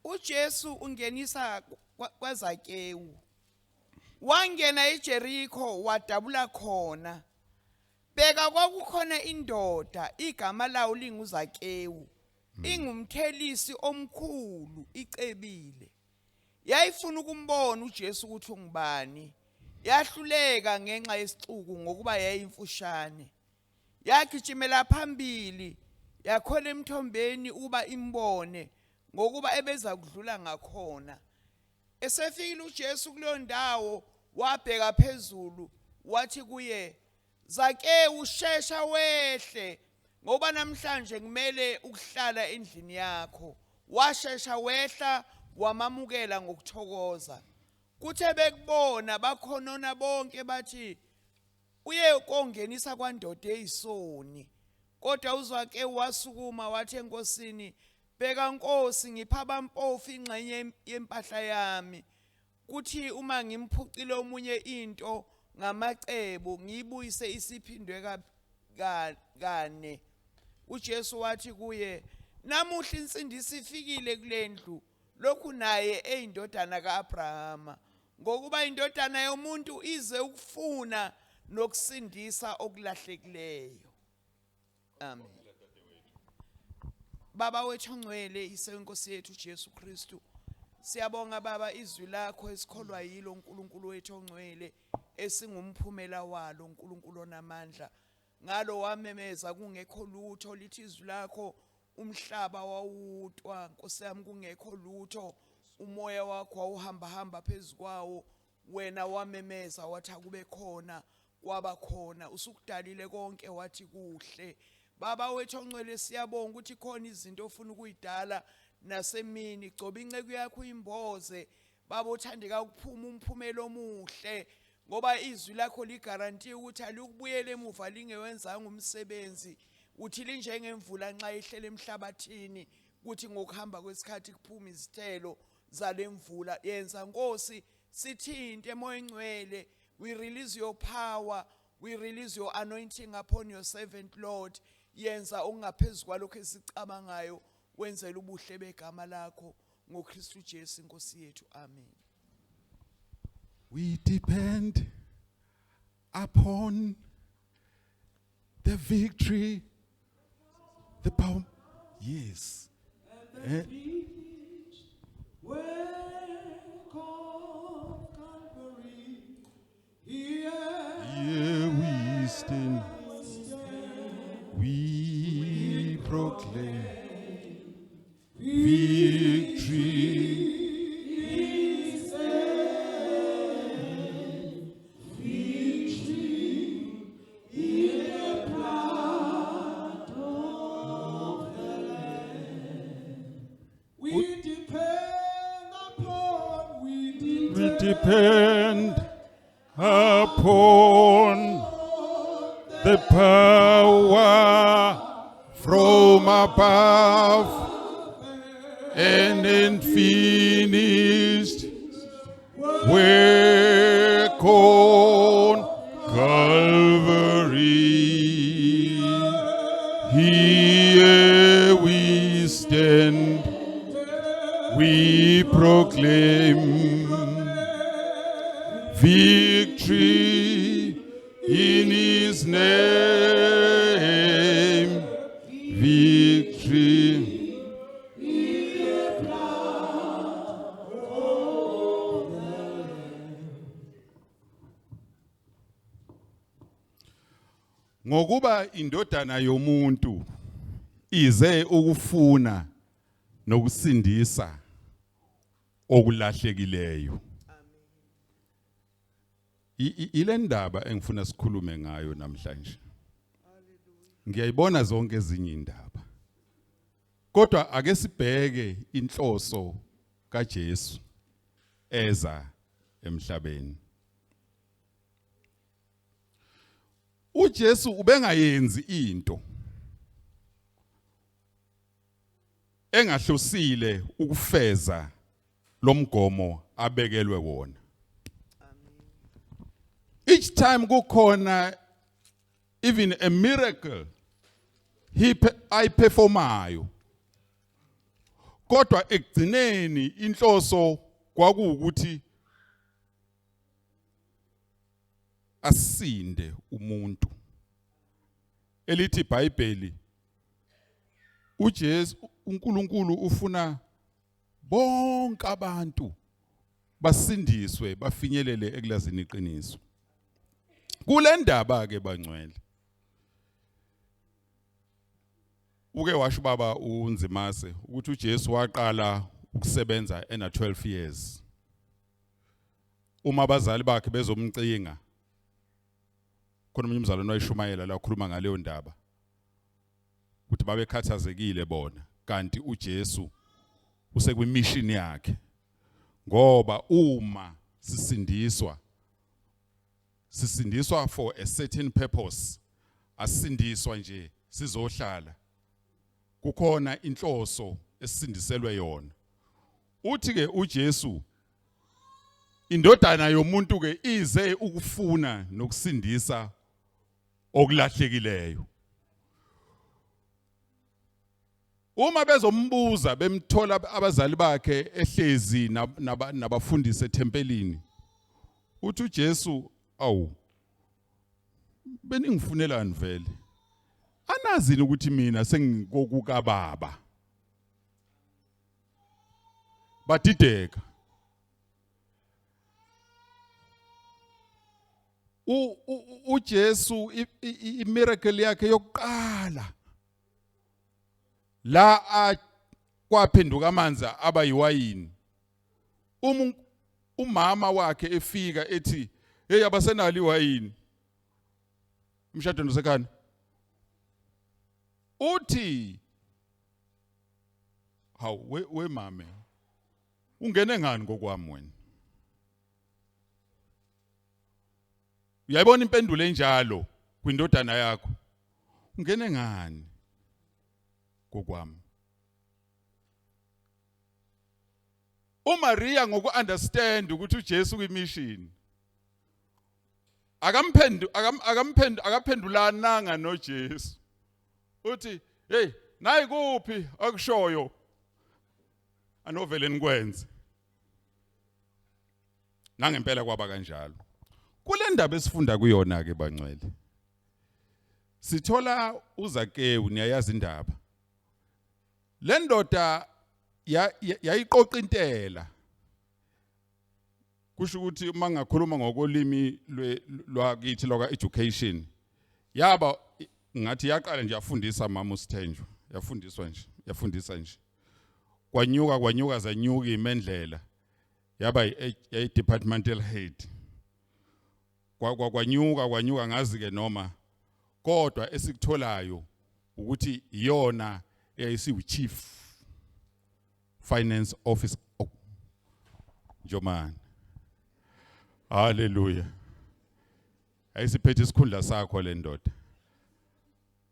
uJesu ungenisa kwaZakewu. Wangena eJericho wadabula khona. Beka kwakukhona indoda igama layo linguZakewu. Ingumthelisi omkhulu icebile. Yayifuna ukumbona uJesu ukuthi ungubani. Yahluleka ngenxa yesixuku ngokuba yayimfushane. Yagijimela phambili yakhola emthombeni uba imbone ngokuba ebeza kudlula ngakhona. Esefikile uJesu kuleyo ndawo wabheka phezulu wathi kuye, Zakewu, shesha wehle ngoba namhlanje kumele ukuhlala endlini yakho. Washesha wehla wamamukela ngokuthokoza. Kuthe bekubona bakhonona bonke bathi uye kongenisa kwandoda eyisoni. Kodwa uZakewu wasukuma wathi enkosini, bheka Nkosi, ngipha abampofu ingxenye yempahla yami. Kuthi uma ngimphucile omunye into ngamacebo ngiyibuyise isiphindwe kane. uJesu wathi kuye, namuhla insindisi ifikile kulendlu, lokhu naye eyindodana kaAbrahama, ngokuba indodana yomuntu ize ukufuna nokusindisa okulahlekileyo. Amen. Baba wethu ongcwele, isenkosi yethu Jesu Kristu, siyabonga Baba izwi lakho esikholwa yilo uNkulunkulu wethu ongcwele, esingumphumela walo uNkulunkulu onamandla. Ngalo wamemeza kungekho lutho, lithi izwi lakho umhlaba wawutwa, Nkosi yami kungekho lutho, umoya wakho wawuhamba hamba phezukwawo, wena wamemeza wathi akube khona, kwaba khona. Usukudalile konke wathi kuhle. Baba wethu ongcwele, siyabonga ukuthi khona izinto ofuna ukuyidala nasemini. Gcoba inceku yakho imboze Baba, uthandeka ukuphuma umphumela omuhle, ngoba izwi lakho ligaranti ukuthi alikubuyele emuva lingewenzanga umsebenzi. Uthi linjengemvula nxa ihlele emhlabathini, kuthi ngokuhamba kwesikhathi kuphuma izithelo zalemvula. Yenza Nkosi sithinte Moya Ngcwele. We release your power, we release your anointing upon your servant, Lord. Yenza ongaphezulu kwalokho esicabangayo, wenzela ubuhle begama lakho ngoKristu Jesu Nkosi yethu. Amen. We depend upon the victory, the power. Yes. And the work of Calvary. Here we stand. We proclaim victory. Depend upon the power from above and unfinished work on Calvary. Here we stand, we proclaim victory in His name, victory. Ngokuba indodana yomuntu ize ukufuna nokusindisa okulahlekileyo. Ile ndaba engifuna sikhulume ngayo namhlanje. Ngiyayibona zonke ezinye indaba. Kodwa ake sibheke inhloso kaJesu eza emhlabeni. uJesu ubengayenzi into engahlosile ukufeza lomgomo abekelwe wona. Each time kukhona even a miracle I performayo, kodwa ekugcineni inhloso kwakuwukuthi asinde umuntu. Elithi iBhayibheli uJesu uNkulunkulu ufuna bonke abantu basindiswe bafinyelele ekulazini iqiniso. Kule ndaba ke bangcwele uke washo baba uNzimase ukuthi uJesu waqala ukusebenza ena 12 years. Uma abazali bakhe bezomcinga khona umunye umzalwane wayishumayela la ukhuluma ngaleyo ndaba ukuthi babekhathazekile bona kanti uJesu usekwimission yakhe ngoba uma sisindiswa for a certain purpose, asindiswa nje sizohlala, kukhona inhloso esisindiselwe yona. Uthi ke uJesu indodana yomuntu ke ize ukufuna nokusindisa okulahlekileyo. Uma bezombuza bemthola abazali bakhe ehlezi nabafundisi etempelini, uthi uJesu beningifunelani vele? Anazini ukuthi mina sengikokuka baba. Badideka. uJesu imiracle yakhe yokuqala la kwaphenduka amanzi aba yiwayini. Umama wakhe efika ethi hey abasenali iwayini umshado nosekhana, uthi hawu we mame ungene ngani ngokwami wena? Uyayibona impendulo enjalo kwindodana yakho, ungene ngani ngokwami? uMaria ngokuunderstand ukuthi uJesu kwimission akaphendulananga noJesu, uthi hey nayi kuphi akushoyo anovele nikwenze. Nangempela kwaba kanjalo. Kule ndaba esifunda kuyona ke bangcwele sithola uZakewu, niyayazi indaba. Le ndoda yayiqoqa intela, kusho ukuthi uma ngakhuluma ngokolimi lwakithi lokwa education yaba ngathi yaqala nje yafundisa mama uSithenjwa, yafundisa nje kwanyuka zanyuka imendlela yaba yi departmental head. Kwanyuka ngazi ke noma kodwa esikutholayo ukuthi iyona eyayisiwu chief finance officer. Njomani, haleluya, ayisiphethe isikhundla sakho le ndoda.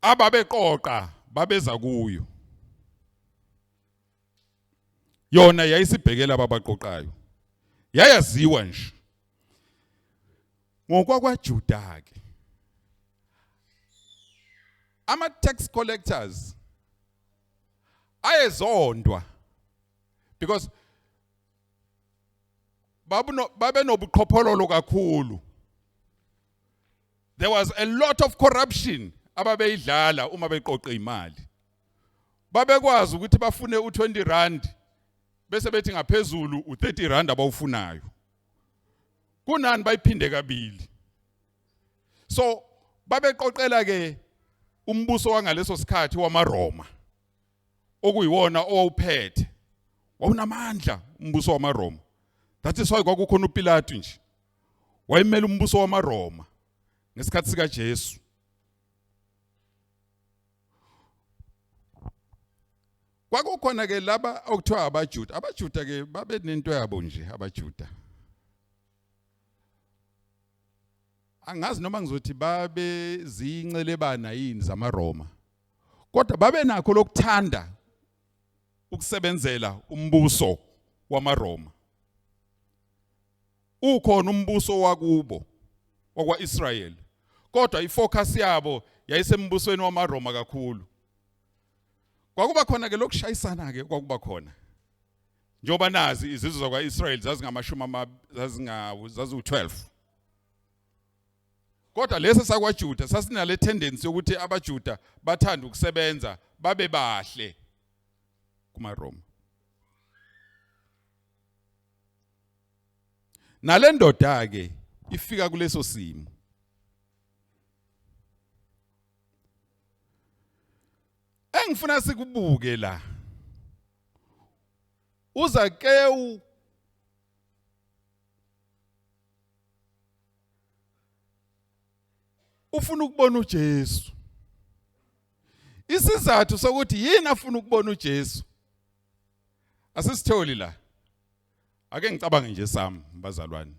Ababeqoqa babeza kuyo, yona yayisibhekela ababaqoqayo, yayaziwa nje. NgokwakwaJuda ke ama tax collectors ayezondwa because babe nobuqhophololo kakhulu. There was a lot of corruption ababeyidlala uma beqoqa imali. Babekwazi ukuthi bafune u20 bese bethi ngaphezulu u30 abawufunayo. Kunani bayiphinde kabili. So babeqoqela ke umbuso wangaleso sikhathi wamaRoma okuyiwona owawuphethe. Wawunamandla umbuso wamaRoma. That is why kwakukhona uPilato nje wayimela umbuso wamaRoma ngesikhathi sika Jesu. Kwakukhona ke laba okuthiwa abaJuda. AbaJuda ke babe nento yabo nje abaJuda. Angazi noma ngizothi babe zincelebana yini zamaRoma, kodwa babe nakho lokuthanda ukusebenzela umbuso wamaRoma. Ukhona umbuso wakubo wakwaIsrael, kodwa ifocus yabo yayisembusweni wamaRoma kakhulu. Kwakuba khona ke lokushayisana ke kwakuba khona. njoba nazi izizwe zakwa-Israyeli zazingu-12 kodwa lesi sakwaJuda sasinale tendency yokuthi abaJuda bathanda ukusebenza babe bahle kumaRoma. Nale ndoda ke ifika kuleso simo. Engifuna sikubuke la. Uzakewu ufuna ukubona uJesu. Isizathu sokuthi yini afuna ukubona uJesu asisitholi la. Ake ngicabange nje sami bazalwane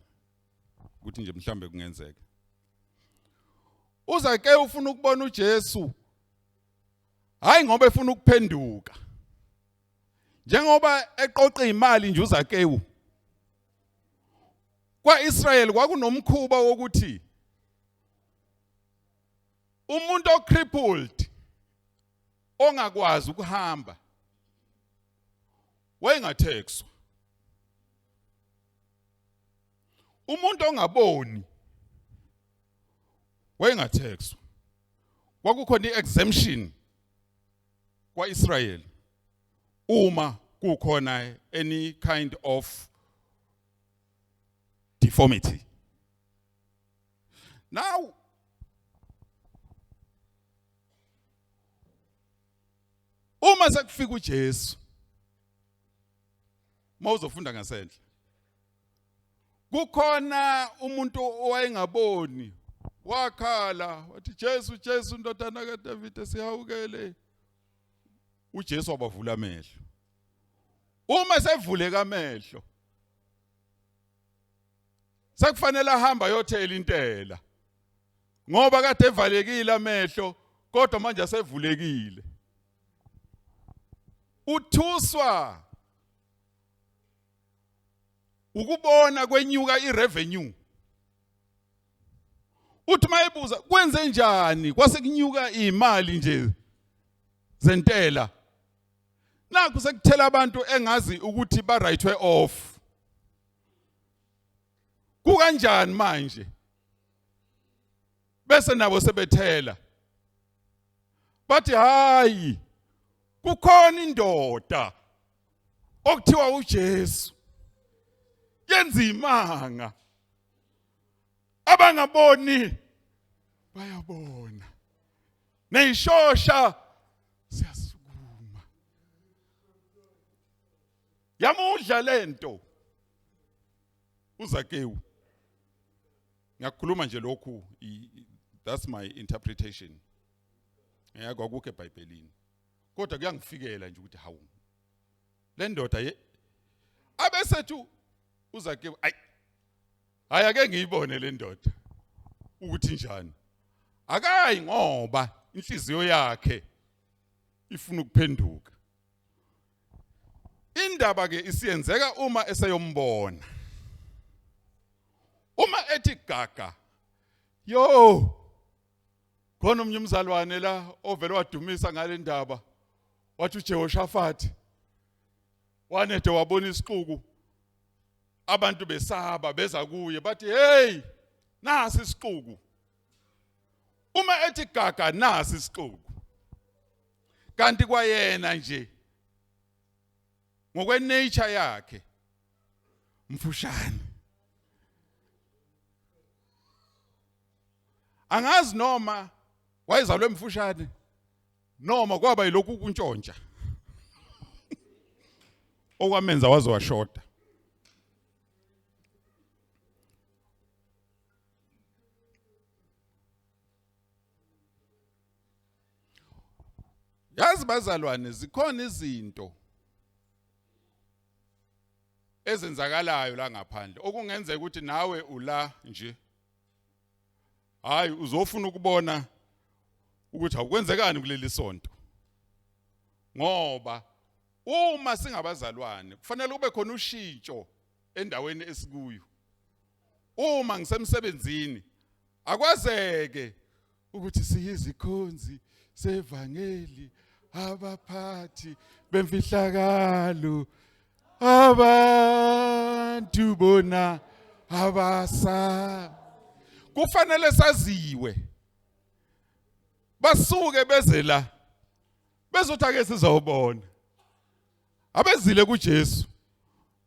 ukuthi nje mhlambe kungenzeka. Uzake ufuna ukubona uJesu hayi ngoba efuna ukuphenduka. Njengoba eqoqa imali nje uZakewu kwaIsrael kwakunomkhuba wokuthi umuntu ocrippled ongakwazi ukuhamba wayengathexwa. Umuntu ongaboni wayengathexwa. Kwakukhona iexemption kwaIsrael uma kukhona any kind of deformity. Now uma sekufika uJesu mawuzofunda ngasendle kukhona umuntu owayengaboni wakhala wathi Jesu Jesu ndodana kaDavid sihawukele. uJesu wabavula amehlo. Uma sevuleka amehlo sekufanele ahamba yothela intela ngoba kade evalekile amehlo kodwa manje asevulekile. Uthuswa ukubona kwenyuka irevenue. Uthi mayibuza kwenze njani kwase kunyuka imali nje zentela. Nakho sekuthela abantu engazi ukuthi ba right way off. Kukanjani manje? Bese nabo sebethela. Bathi hayi kukhona indoda okuthiwa uJesu yenza imanga abangaboni bayabona neyishosha siyasukuma yamudla lento uZakewu. Ngiyakhuluma nje lokhu that's my interpretation. Ngiyakwakuke eBhayibhelini. Kodwa kuyangifikela nje ukuthi hawu le ndoda abesethu uZakewu hayi ake ngiyibone le ndoda ukuthi njani. Akayi ngoba inhliziyo yakhe ifuna ukuphenduka. Indaba ke isiyenzeka uma eseyombona. Uma ethi gaga yo khona umnye umzalwane la ovele wadumisa ngale ndaba wathi uJehoshafati wanede wabona isixuku abantu besaba beza kuye bathi hey nasi isixuku. Uma ethi gaga nasi isixuku kanti kwayena nje ngokwe nature yakhe mfushane. Angazi noma wayezalwe mfushane noma kwaba yilokhu kuntshontsha okwamenza waze washoda. Yazi bazalwane zikhona izinto ezenzakalayo la ngaphandle okungenzeka ukuthi nawe ula nje hayi uzofuna ukubona ukuthi akwenzekani kuleli sonto. Ngoba uma singabazalwane kufanele kube khona ushintsho endaweni esikuyo. Uma ngisemsebenzini akwazeke ukuthi siyizikhonzi sevangeli abaphathi bemfihlakalo abantu bona abasa kufanele saziwe basuke bezela bezothi ake sizawubona abezile kuJesu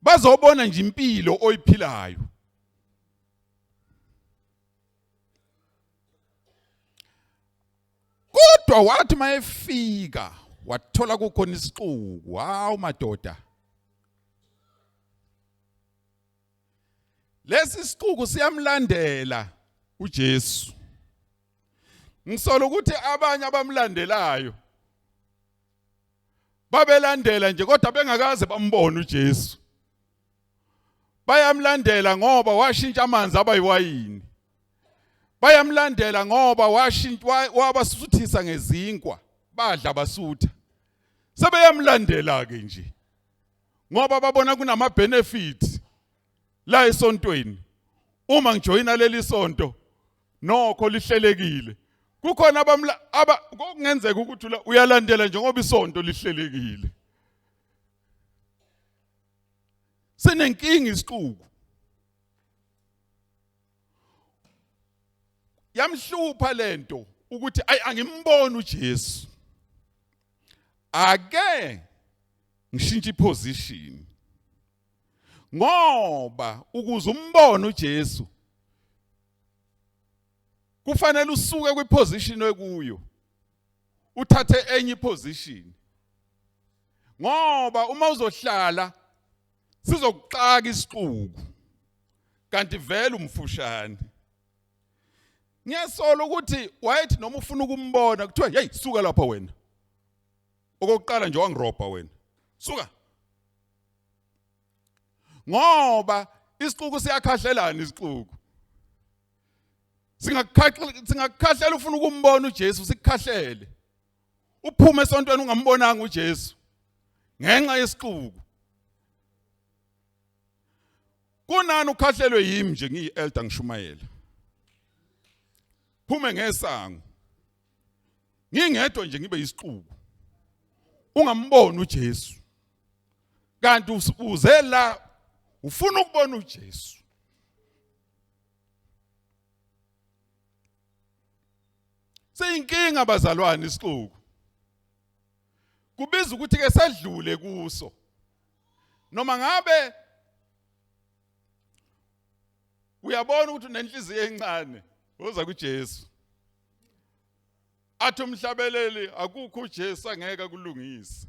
bazobona nje impilo oyiphilayo kodwa wathi mayefika wathola kukhona isixuku hawu madoda lesi sixuku siyamlandela uJesu ngisola ukuthi abanye abamlandelayo babelandela nje kodwa bengakaze bambone uJesu bayamlandela ngoba washintsha amanzi abayiwayini bayamlandela ngoba wabasuthisa ngezinkwa badla basutha sebeyamlandela ke nje ngoba babona kunama benefits la esontweni uma ngijoyina leli sonto nokho lihlelekile kukhona kungenzeka ukuthi uyalandela nje ngoba isonto lihlelekile sinenkingi isixuku yamhlupha lento ukuthi angimboni uJesu ake ngishintshe iposition ngoba ukuze umbone uJesu kufanele usuke kwiposition ekuyo uthathe enye iposition ngoba uma uzohlala sizokuxaka isixuku kanti vele umfushane ngiyasola ukuthi wayethi noma ufuna ukumbona kuthiwa hey suka lapha wena okokuqala nje wangirobha wena suka ngoba isixuku siyakhahlelana isixuku singakhahlela ufuna ukumbona uJesu sikukhahlele uphume esontweni ungambonanga uJesu ngenxa yesixuku kunani ukhahlelwe yimi nje ngiyi-elder ngishumayela phume ngesango ngingedwa nje ngibe yisixuku ungamboni uJesu kanti uze la ufuna ukubona uJesu seyinkinga abazalwane isixuku kubiza ukuthi ke sadlule kuso noma ngabe uyabona ukuthi unenhliziyo encane uza kuJesu athi umhlabeleli akukho uJesu angeke kulungise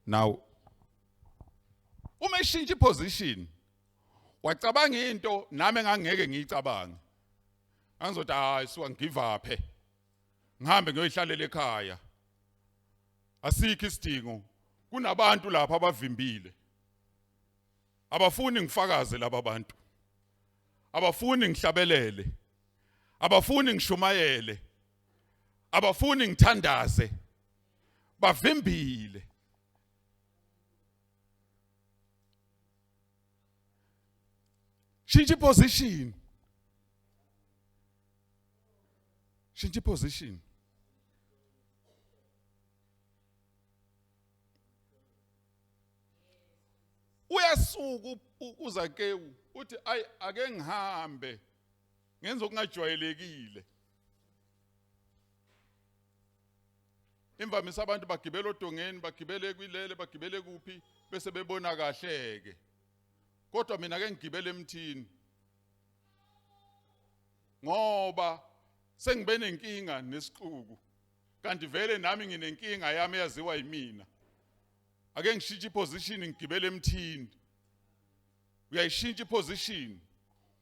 now uma eshintsha iposition wacabanga into nami engangeke ngiyicabanga angizothi hayi suka ngive up ngihambe ngiyoyihlalela ekhaya asikho isidingo kunabantu lapha abavimbile abafuni ngifakaze laba bantu abafuni ngihlabelele abafuni ngishumayele abafuni ngithandaze bavimbile change position change position uyasuka uZakewu uthi ake ngihambe ngenza okungajwayelekile imvamisa abantu bagibela odongeni bagibele kwilele bagibele kuphi bese bebona kahleke kodwa mina ake ngigibele emthini ngoba sengibe nenkinga nesixuku kanti vele nami nginenkinga yami yaziwa yimina ake ngishintshe iposition ngigibele emthini uyayishintsha iposition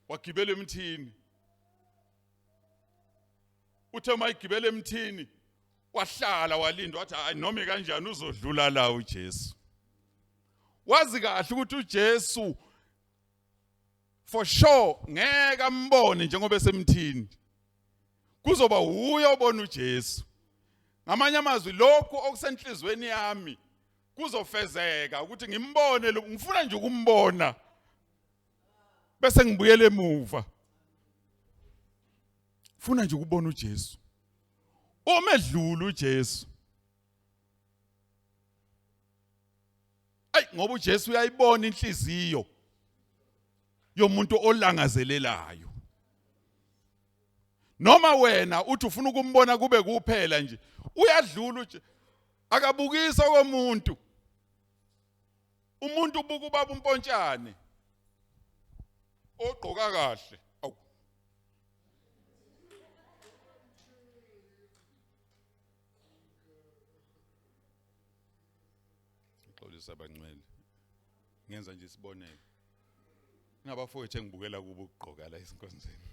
wagibela emthini uthe mayigibele emthini wahlala walinda wathi hayi noma kanjani uzodlula la uJesu wazi kahle ukuthi uJesu for sure ngeke ambone njengoba esemthini kuzoba uye obona uJesu ngamanye amazwi lokho okusenhlizweni yami kuzofezeka ukuthi ngimbone ngifuna nje ukumbona bese ngibuyele emuva ufuna nje ukubona uJesu Uma edlula uJesu. Ay ngoba uJesu uyayibona inhliziyo yomuntu olangazelelayo. Noma wena uthi ufuna ukumbona kube kuphela nje, uyadlula akabukisa komuntu. Umuntu ubuka ubaba umpontshane ogqoka kahle. Awu. Xolisa abangcwele. Ngenza nje isibonelo. Ngabafowethu engibukela kubo ukugqoka la esinkonzweni.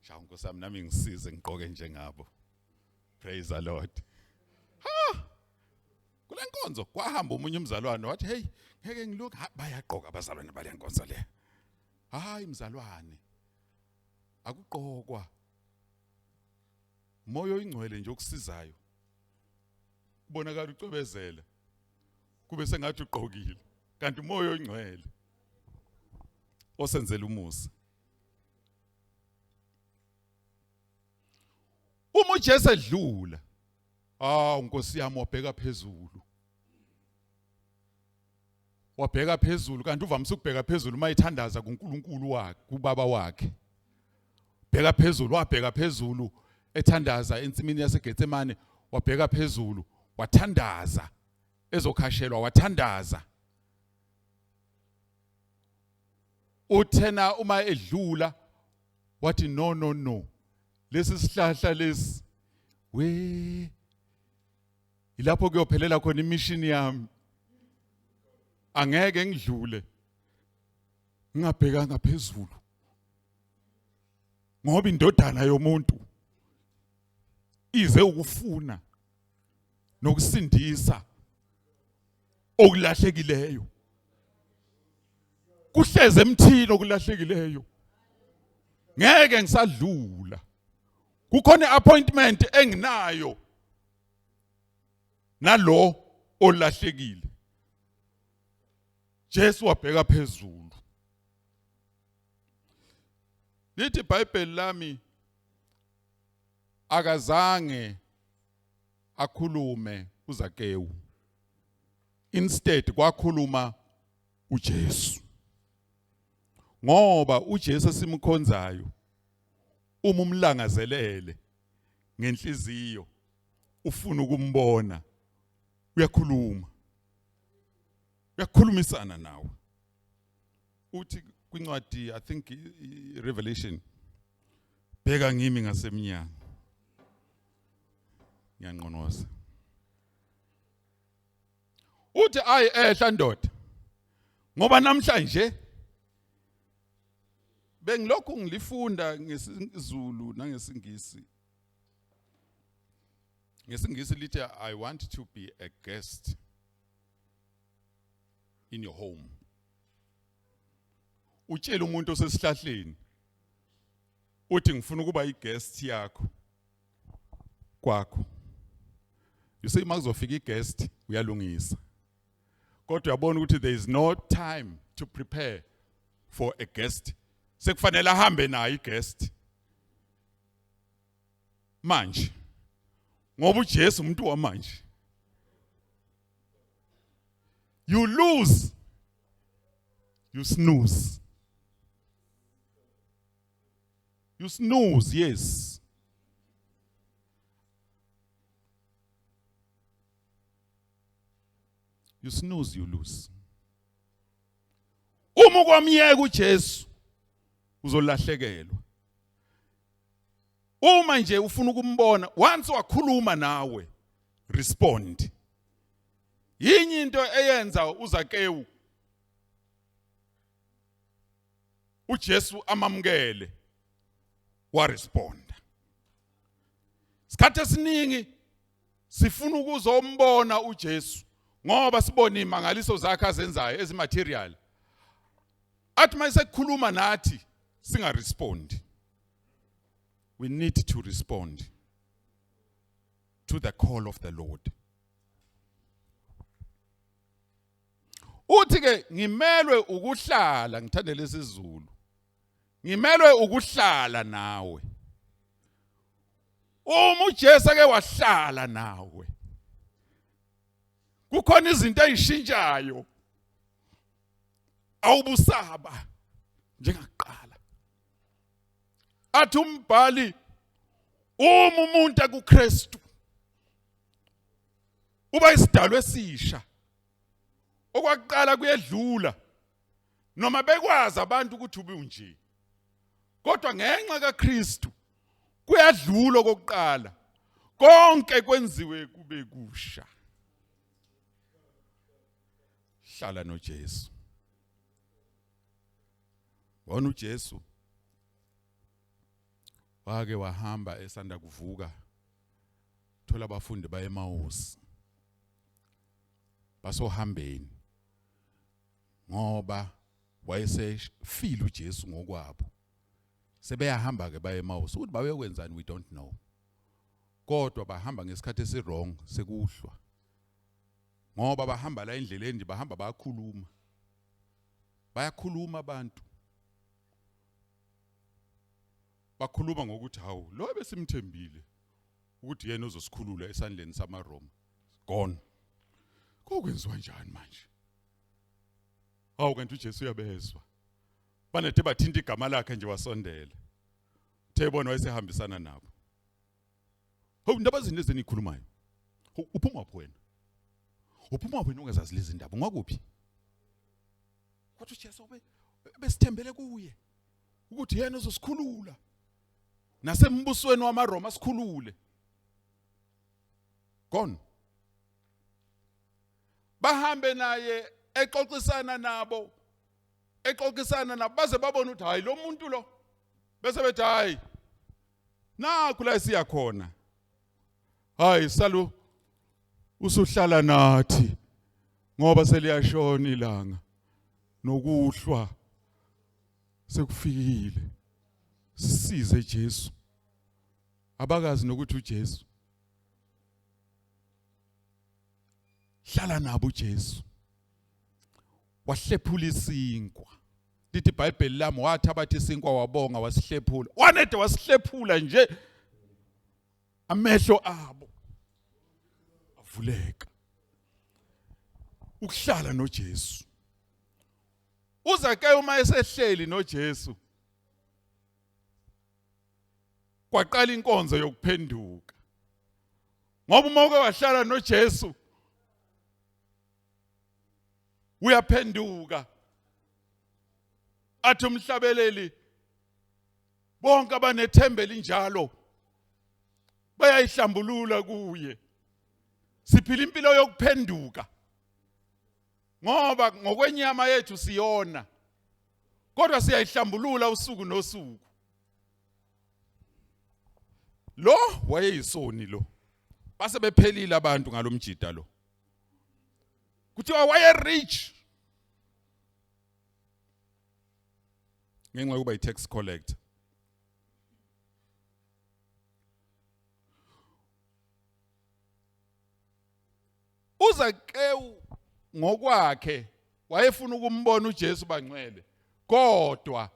Shawu nkosami nami ngisize ngigqoke njengabo. Praise the Lord. Ha! Kule nkonzo kwahamba umunye umzalwane wathi hey ngeke ngiloku bayagqoka abazalwane bale nkonzo le. Hayi mzalwane. Akugqokwa. Moyo oyingcwele nje okusizayo. Kubonakala ucwebezela. Kube sengathi ugqokile. Kanti moyo oyingcwele osenzela umusa. Uma uJesu edlula, Nkosi yami wabheka phezulu. Wabheka phezulu kanti uvamise ukubheka phezulu mayithandaza kuNkulunkulu wakhe, kubaba wakhe. Bheka phezulu, wabheka phezulu ethandaza ensimini yaseGetsemane, wabheka phezulu, wathandaza ezokhashelwa, wathandaza. Uthena uma edlula wathi no. Lesi sihlahla lesi ilapho kuyophelela khona imishini yami. Angeke ngidlule ngingabhekanga phezulu. Ngoba indodana yomuntu ize ukufuna nokusindisa okulahlekileyo. Kuhleze emthini okulahlekileyo. Ngeke ngisadlula. Kukhona appointment enginayo nalo olahlekile. Jesu wabheka phezulu. Lithi iBhayibheli lami akazange akhulume uZakewu. Instead kwakhuluma uJesu. Ngoba uJesu esimkhonzayo uma umlangazelele ngenhliziyo ufuna ukumbona uyakhuluma. Uyakhulumisana nawe. Uthi kwincwadi I think Revelation bheka ngimi ngasemnyango. Ngiyanqonoza. Uthi ehla ndoda. Ngoba namhlanje bengilokhu ngilifunda ngesiZulu nangesingisi. Ngesingisi lithi I want to be a guest in your home. Utshela umuntu osesihlahleni uthi ngifuna ukuba i-guest yakho kwakho. You say makuzofika i-guest uyalungisa. Kodwa uyabona ukuthi there is no time to prepare for a guest. Sekufanele ahambe naye i-guest. Manje ngoba uJesu umuntu wamanje. You lose, you snooze. You snooze, yes. You snooze, you lose. Uma kwamiyeka uJesu uzolahlekelwa. Uma nje ufuna ukumbona, once wakhuluma nawe, respond. Yinye into eyenza uZakewu uJesu amamukele wa responda. Isikhathi esiningi sifuna ukuzombona uJesu ngoba sibona imangaliso zakhe azenzayo ezimaterial. Athi mayisekhuluma nathi singa respond. We need to respond to the call of the Lord. Uthi ke ngimelwe ukuhlala, ngithande lesizulu. Ngimelwe ukuhlala nawe. uma uJesu ake wahlala nawe kukhona izinto ezishintshayo awubusaba njengakuqala. Athi umbhali uma umuntu akuKristu uba isidalwa esisha, okwaqala kuyedlula noma bekwazi abantu ukuthi ube unje, kodwa ngenxa kaKristu kuyadlula kokuqala, konke kwenziwe kube kusha. Hlala noJesu. Wona uJesu wake wahamba esanda kuvuka, thola abafundi bayeMawusi basohambeni ngoba wayesefile uJesu ngokwabo. Sebeyahamba ke bayeMawusi ukuthi bayokwenzani we don't know, kodwa bahamba ngesikhathi esirong sekuhlwa, ngoba bahamba la endleleni bahamba bayakhuluma abantu, bakhuluma ngokuthi hawu lo besimthembile ukuthi yena uzosikhulula esandleni samaRoma gone. Kokwenziwa njani manje? Hawu kanti uJesu uyabezwa. Banethe bathinta igama lakhe nje wasondela. Thebona wayesehambisana nabo. Hawu indaba izinto ezenikhulumayo. Uphuma pho wena. Uphuma wena ungazazi lezi ndaba ngakuphi? Kodwa uJesu besithembele kuye ukuthi yena uzosikhulula. Nasembusweni wamaRoma sikhulule. Gone. Bahambe naye exoxisana nabo baze babona ukuthi hayi lo muntu lo, bese bethi hayi nakho la siya khona, hayi salu usuhlala nathi ngoba seliyashona ilanga nokuhlwa sekufikile. Sisize Jesu. Abakazi nokuthi uJesu hlala nabo uJesu. Wahlephula isinkwa. Lithi iBhayibheli lami wathi abathi isinkwa wabonga wasihlephula. Wanede wasihlephula nje amehlo abo avuleka. Ukuhlala noJesu. Uzake uma esehleli noJesu kwaqala inkonzo yokuphenduka. Ngoba uma uke wahlala noJesu uyaphenduka. Athi umhlabeleli bonke abanethembele njalo bayayihlambulula kuye. Siphila impilo yokuphenduka. Ngoba ngokwenyama yethu siyona, kodwa siyayihlambulula usuku nosuku. Lo wayeyisoni lo. Base bephelile abantu ngalomjida lo. Kuthiwa waye rich ngenxa yokuba i-tax collector. Uzake ngokwakhe wayefuna ukumbona uJesu bangcwele, kodwa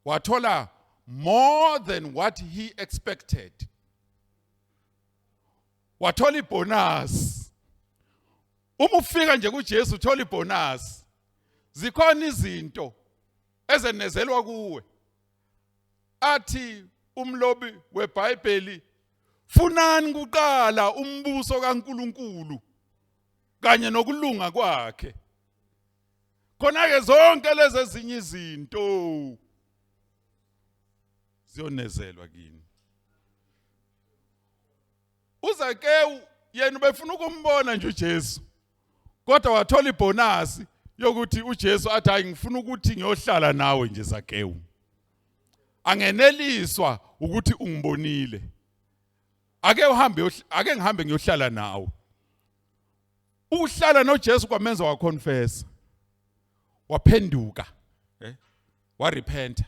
wathola more than what he expected. Wathola ibonus. Uma ufika nje kuJesu uthola ibonus. Zikhona izinto ezenezelwa kuwe. Athi umlobi weBhayibheli, funani kuqala umbuso kaNkuluNkulu kanye nokulunga kwakhe. Khona ke zonke lezi ezinye izinto ziyonezelwa kini. Uzake yena ubefuna ukumbona nje uJesu, kodwa wathola ibonus yokuthi uJesu athi hayi ngifuna ukuthi ngiyohlala nawe nje Zakewu. Angeneliswa ukuthi ungibonile. Ake ngihambe ngiyohlala nawe. Uhlala noJesu kwamenza waconfess. Waphenduka. Warepenta.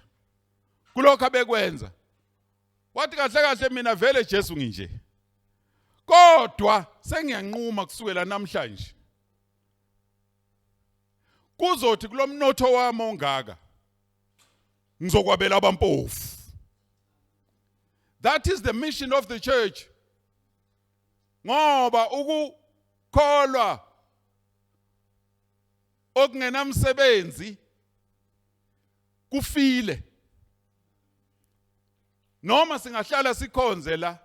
Kulokho abekwenza. Wathi kahle kahle mina vele Jesu nginje. Kodwa sengiyanquma kusukela namhlanje. Kuzothi kulomnotho wami ongaka ngizokwabela abampofu. That is the mission of the church. Ngoba ukukholwa okungenamsebenzi kufile. Noma singahlala sikhonze la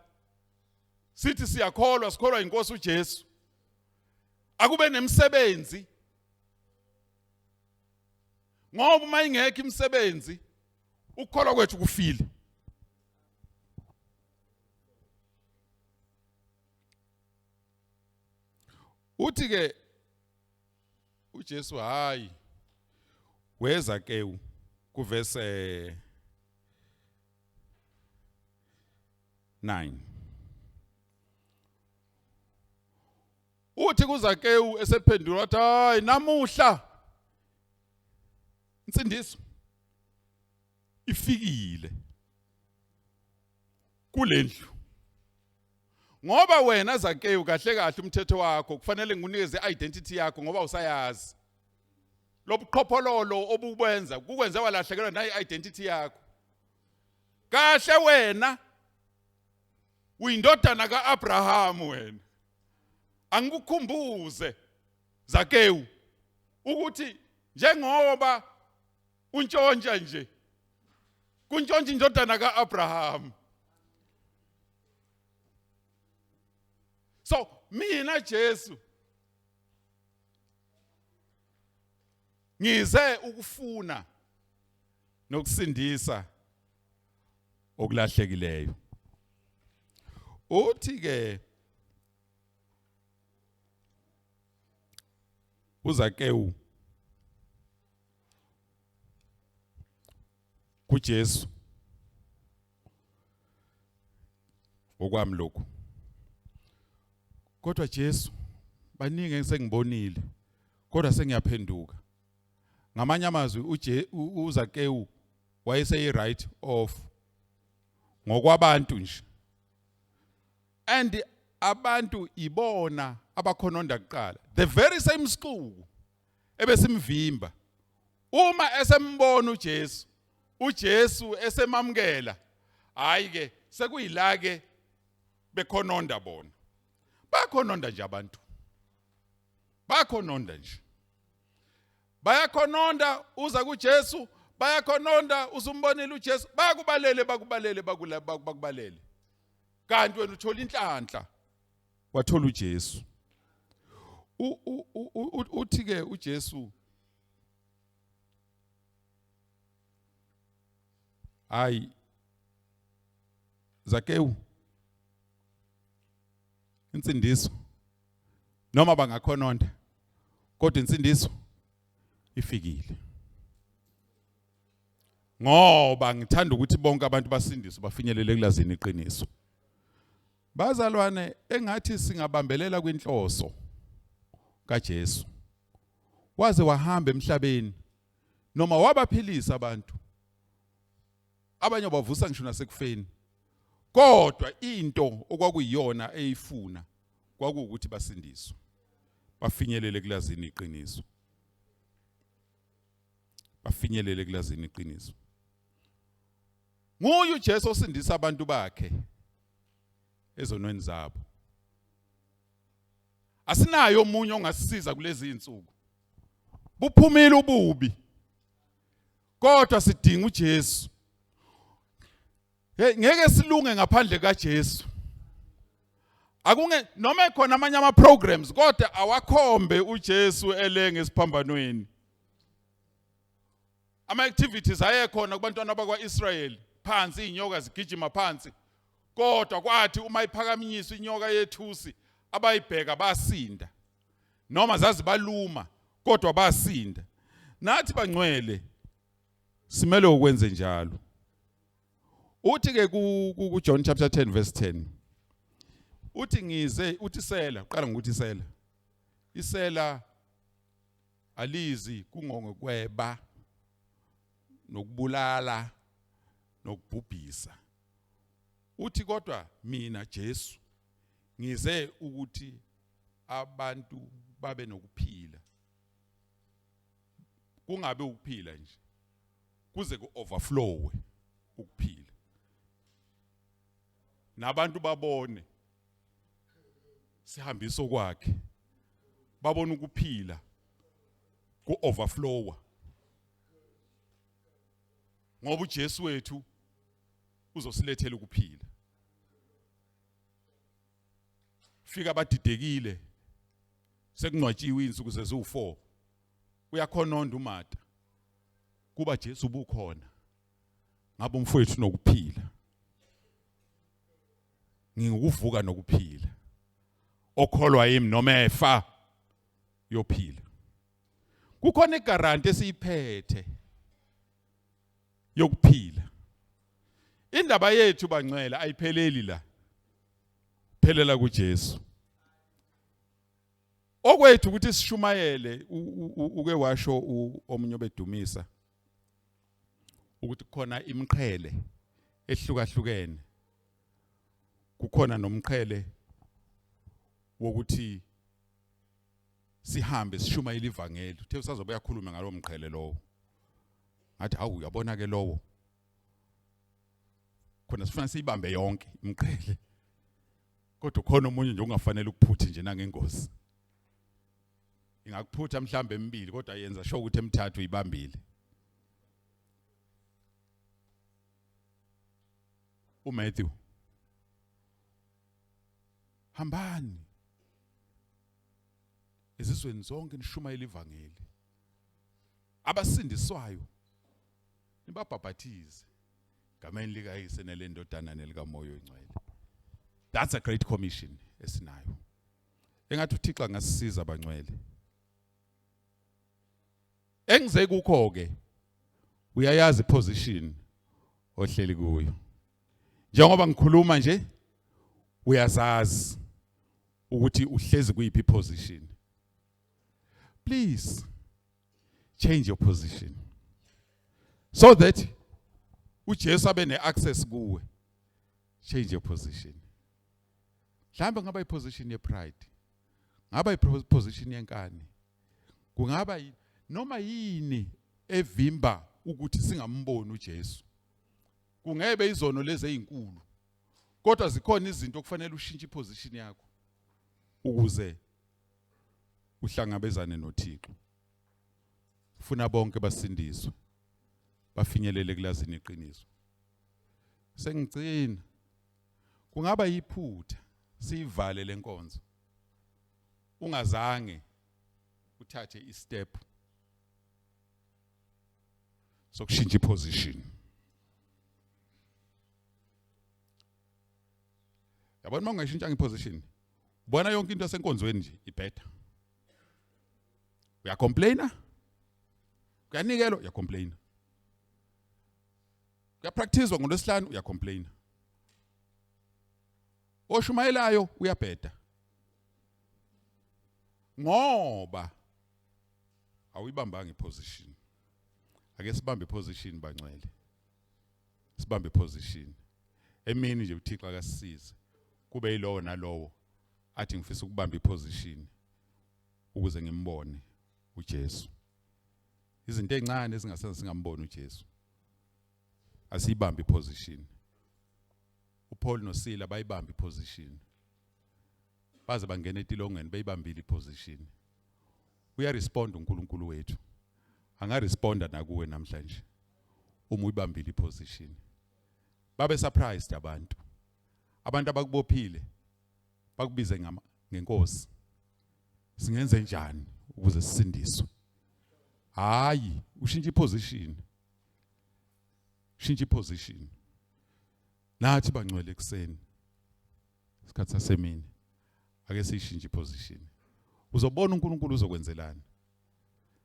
sithi siyakholwa sikholwa inkosi uJesu. Akube nemsebenzi. Ngoba uma ingekho imisebenzi ukukholwa kwethu kufile. Uthi ke uJesu hayi weza ke kuverse 9. Uthi kuZakewu esephendula wathi hayi namuhla insindiso ifikile kulendlu. Ngoba wena Zakewu kahle kahle umthetho wakho kufanele ngikunikeze identity yakho ngoba usayazi. Lobuqhophololo obukwenza kukwenze walahlekelwa nayi identity yakho. Kahle wena uyindodana kaAbraham wena. Angikukhumbuze Zakewu ukuthi njengoba untshontsha nje kuntshontsha indodana kaAbraham. So mina Jesu ngize ukufuna nokusindisa okulahlekileyo. Uthi ke uZakewu kuJesu okwami lokho. Kodwa Jesu baningi engisengibonile kodwa sengiyaphenduka. Ngamanye amazwi uZakewu wayese right off ngokwabantu nje. And abantu ibona abakhononda kuqala. The very same school ebesimvimba. Uma esembona uJesu, uJesu esemamkela, hayi ke sekuyila ke bekhononda bona. Bakhononda nje abantu. Bakhononda nje. Bayakhononda uza kuJesu, bayakhononda usumbonile uJesu, bakubalele. Kanti wena uthola inhlanhla wathola uJesu. Uthi ke uJesu hayi Zakewu insindiso noma bangakhononda kodwa insindiso ifikile. Ngoba ngithanda ukuthi bonke abantu basindiswe bafinyelele kulazini iqiniso. Bazalwane engathi singabambelela kwinhloso kaJesu. Waze wahamba emhlabeni noma wabaphilisa abantu. Abanye bavusa ngisho nasekufeni. Kodwa into okwakuyiyona eyifuna kwakuwukuthi basindiswe. Bafinyelele kulazini iqiniso. Bafinyelele kulazini iqiniso. Nguye uJesu osindisa abantu bakhe ezonweni zabo. Asinayo omunye ongasisiza kulezi insuku. Buphumile ububi. Kodwa sidinga uJesu. Ngeke silunge ngaphandle kaJesu. Akunge noma ekhona amanye ama programs kodwa awakhombe uJesu elenge esiphambanweni. Ama activities ayekhona kubantwana bakwaIsrael, phansi inyoka zigijima phansi. Kodwa kwathi uma iphakamiswa inyoka yethusi abayibheka basinda. Noma zazi baluma kodwa basinda. Nathi bangcwele simele ukwenze njalo. Uthi ke ku John chapter 10 verse 10. Uthi ngize uthi sela, uqala ngokuthi sela. Isela alizi kungongokweba nokubulala nokubhubhisa. Uthi kodwa mina Jesu ngize ukuthi abantu babe nokuphila. Kungabe ukuphila nje. Kuze ku overflow ukuphila. nabantu babone sihambisa kwakhe, babona ukuphila ku overflower, ngoba uJesu wethu uzosilethela ukuphila. Fika badidekile sekungcwatshiwe insuku zezu4, uyakhononda uMata kuba Jesu ubukhona, ngabe umfowethu nokuphila, ngikuvuka nokuphila, okholwa yimi noma efa yophila. Kukhona igaranti esiyiphethe yokuphila. Indaba yethu bangcwele ayipheleli la, phelela kuJesu. Okwethu ukuthi sishumayele, uke washo omunye obedumisa ukuthi kukhona imqhele ehlukahlukene. Kukhona nomqhele wokuthi sihambe sishumayele ivangeli. Uthe usazobe yakhuluma ngalo mqhele lowo. Ngathi hawu uyabona ke lowo. Khona sifuna siyibambe yonke imqhele. Kodwa khona umunye nje ungafanele ukuphuthi nje nangengozi. Ingakuphutha mhlambe emibili kodwa yenza sho ukuthi emithathu uyibambile. uMatthew, hambani ezizweni zonke nishumayele ivangeli, abasindiswayo nibabhabhathize ngameni likaYise nelendodana nelikaMoya oNgcwele. That's a great commission esinayo. Engathi uThixo ngasisiza abangcwele. Engize kukho ke uyayazi position ohleli kuyo. Njengoba ngikhuluma nje uyazazi ukuthi uhlezi kuyiphi position. Please change your position so that uJesu abe neaccess kuwe. Change your position. Mhlawumbe ngaba iposition yepride, ngaba iposition yenkani, kungaba noma yini evimba ukuthi singamboni uJesu. Kungebe izono lezi ezinkulu, kodwa zikhona izinto okufanele ushintshe iposition yakho ukuze uhlangabezane noThixo. Ufuna bonke basindiswe, bafinyelele kulazini iqiniso. Sengigcina, kungaba yiphutha sivale lenkonzo, ungazange uthathe istep sokushintsha iposition. Yabona mangayishintsha iposition, bona yonke into yasenkonzweni nje ibhetha. Uyacomplaina, uyanikelo, uyacomplaina. Uyapractice ngoLwesihlanu, uyacomplaina. Oshumayelayo uyabheda. Ngoba awuyibambanga iposition. Ake sibambe iposition bangcwele. Sibambe iposition. Emini nje uThixo akasisize. Kube yilowo nalowo athi ngifisa ukubamba iposition ukuze ngimbone uJesu. Izinto ezincane ezingasenza singamboni uJesu. Asiyibambe iposition. uPaul noSila bayibamba iposition. Baze bangena etilongweni bayibambile iposition. Uyarespond uNkulunkulu wethu. Angaresponda nakuwe namhlanje. Uma uyibambile iposition. Babe surprised abantu. Abantu abakubophile bakubize ngenkosi. Singenze njani ukuze sisindiswe? Hayi, ushintshe iposition. Shintshe iposition. Nathi bangcwele ekseni. Isikhathi sasemini. Ake sishintshe iposition. Uzobona uNkulunkulu uzokwenzelana.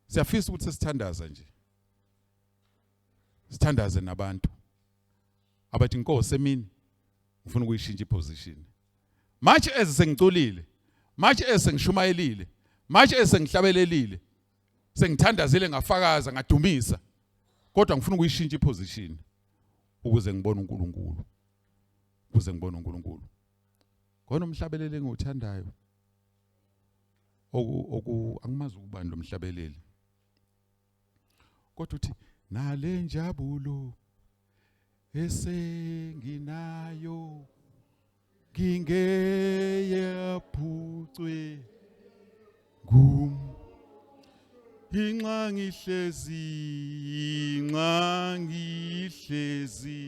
Siyafisa ukuthi sesithandaza nje. Sithandaze nabantu. Abathi inkosi emini ngifuna ukuyishintsha iposition. Manje esengiculile, manje esengishumayelile, manje esengihlabelelile, sengithandazile ngafakaza ngadumisa, kodwa ngifuna ukuyishintsha iposition ukuze ngibone uNkulunkulu. Ukuze ngibone uNkulunkulu. Khona umhlabeleli enguthandayo. Angimazi ukubani lo mhlabeleli. Kodwa uthi nale njabulo esenginayo ngingeyaphucwe ngum inxa ngihlezi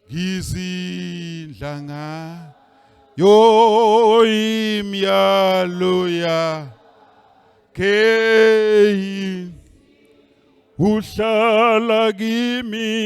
ngizindla ngayo imiyalo yakhe uhlala kimi